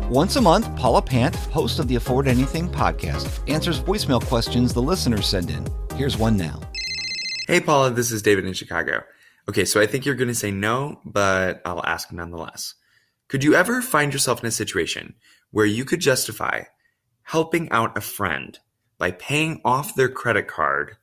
Once a month, Paula Pant, host of the Afford Anything podcast, answers voicemail questions the listeners send in. Here's one now. Hey, Paula, this is David in Chicago. Okay, so I think you're going to say no, but I'll ask nonetheless. Could you ever find yourself in a situation where you could justify helping out a friend by paying off their credit card,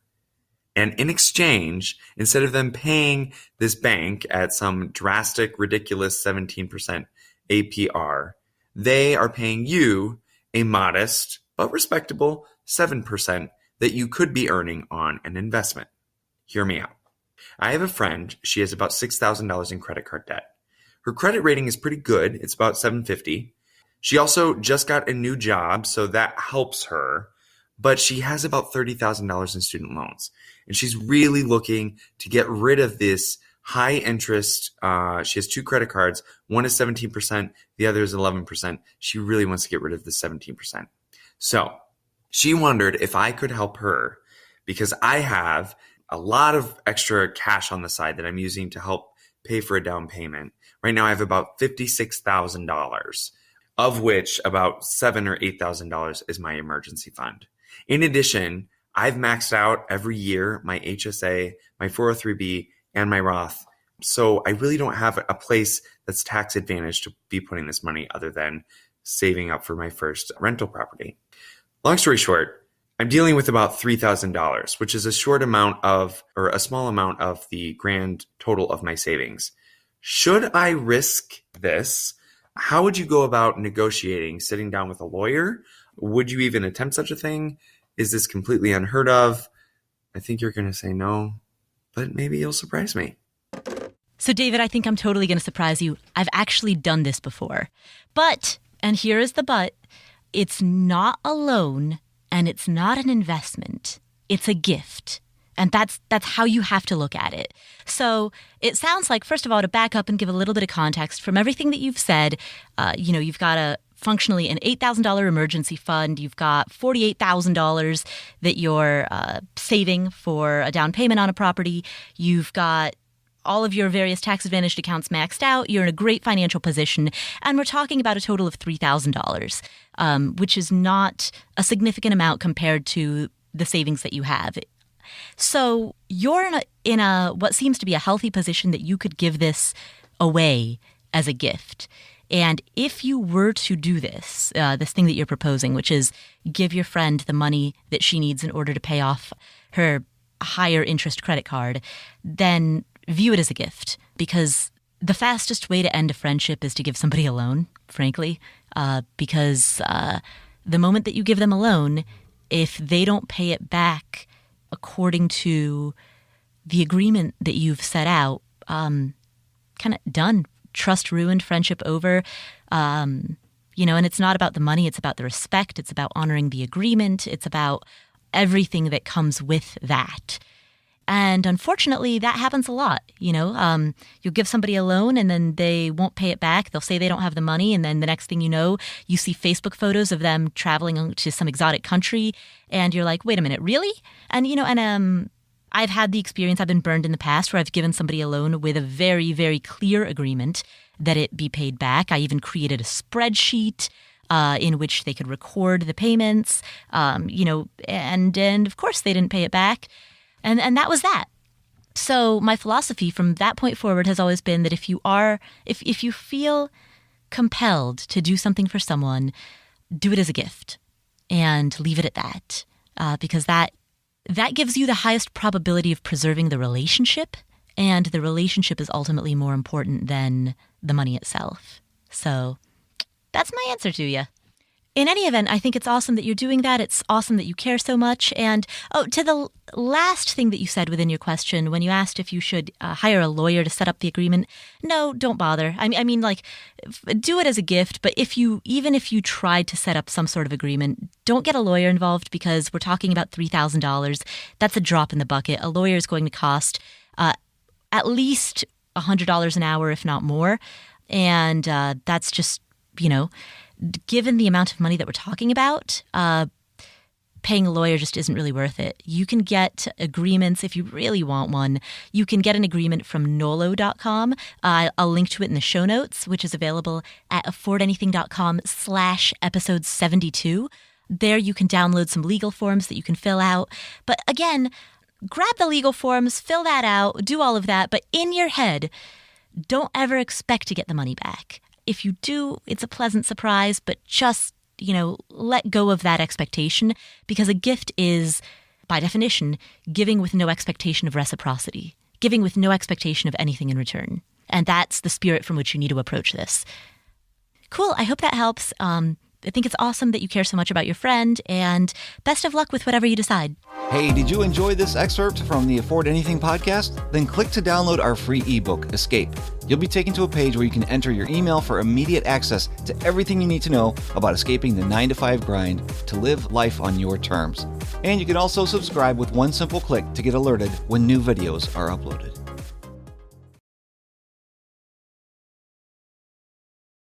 and in exchange, instead of them paying this bank at some drastic, ridiculous 17% APR, they are paying you a modest but respectable 7% that you could be earning on an investment? Hear me out. I have a friend. She has about $6,000 in credit card debt. Her credit rating is pretty good. It's about 750. She also just got a new job, so that helps her. But she has about $30,000 in student loans. And she's really looking to get rid of this high interest. She has two credit cards. One is 17%. The other is 11%. She really wants to get rid of the 17%. So she wondered if I could help her, because I have a lot of extra cash on the side that I'm using to help pay for a down payment. Right now I have about $56,000, of which about $7,000 or $8,000 is my emergency fund. In addition, I've maxed out every year my HSA, my 403b, and my Roth. So I really don't have a place that's tax advantaged to be putting this money other than saving up for my first rental property. Long story short, I'm dealing with about $3,000, which is a small amount of the grand total of my savings. Should I risk this? How would you go about negotiating, sitting down with a lawyer? Would you even attempt such a thing? Is this completely unheard of? I think you're going to say no, but maybe you'll surprise me. So, David, I think I'm totally going to surprise you. I've actually done this before. But, and here is the but, it's not a loan and it's not an investment. It's a gift. And that's how you have to look at it. So it sounds like, first of all, to back up and give a little bit of context from everything that you've said, you've got functionally an $8,000 emergency fund. You've got $48,000 that you're saving for a down payment on a property. You've got all of your various tax-advantaged accounts maxed out. You're in a great financial position. And we're talking about a total of $3,000, which is not a significant amount compared to the savings that you have. So you're in a what seems to be a healthy position that you could give this away as a gift. And if you were to do this thing that you're proposing, which is give your friend the money that she needs in order to pay off her higher interest credit card, then view it as a gift, because the fastest way to end a friendship is to give somebody a loan, frankly, because the moment that you give them a loan, if they don't pay it back according to the agreement that you've set out, kind of done. Trust ruined, friendship over. And it's not about the money. It's about the respect. It's about honoring the agreement. It's about everything that comes with that. And unfortunately, that happens a lot. You'll give somebody a loan and then they won't pay it back. They'll say they don't have the money. And then the next thing you know, you see Facebook photos of them traveling to some exotic country. And you're like, wait a minute, really? And, I've had the experience, I've been burned in the past where I've given somebody a loan with a very, very clear agreement that it be paid back. I even created a spreadsheet in which they could record the payments, and of course they didn't pay it back. And that was that. So my philosophy from that point forward has always been that if you feel compelled to do something for someone, do it as a gift and leave it at that, because that gives you the highest probability of preserving the relationship, and the relationship is ultimately more important than the money itself. So that's my answer to you. In any event, I think it's awesome that you're doing that. It's awesome that you care so much. And to the last thing that you said within your question, when you asked if you should hire a lawyer to set up the agreement, no, don't bother. I mean, do it as a gift. But even if you tried to set up some sort of agreement, don't get a lawyer involved, because we're talking about $3,000. That's a drop in the bucket. A lawyer is going to cost at least $100 an hour, if not more. And that's just, given the amount of money that we're talking about, paying a lawyer just isn't really worth it. You can get agreements if you really want one. You can get an agreement from nolo.com. I'll link to it in the show notes, which is available at affordanything.com/episode 72. There you can download some legal forms that you can fill out. But again, grab the legal forms, fill that out, do all of that. But in your head, don't ever expect to get the money back. If you do, it's a pleasant surprise, but just, let go of that expectation, because a gift is, by definition, giving with no expectation of reciprocity, giving with no expectation of anything in return. And that's the spirit from which you need to approach this. Cool. I hope that helps. I think it's awesome that you care so much about your friend, and best of luck with whatever you decide. Hey, did you enjoy this excerpt from the Afford Anything podcast? Then click to download our free ebook, Escape. You'll be taken to a page where you can enter your email for immediate access to everything you need to know about escaping the 9-to-5 grind to live life on your terms. And you can also subscribe with one simple click to get alerted when new videos are uploaded.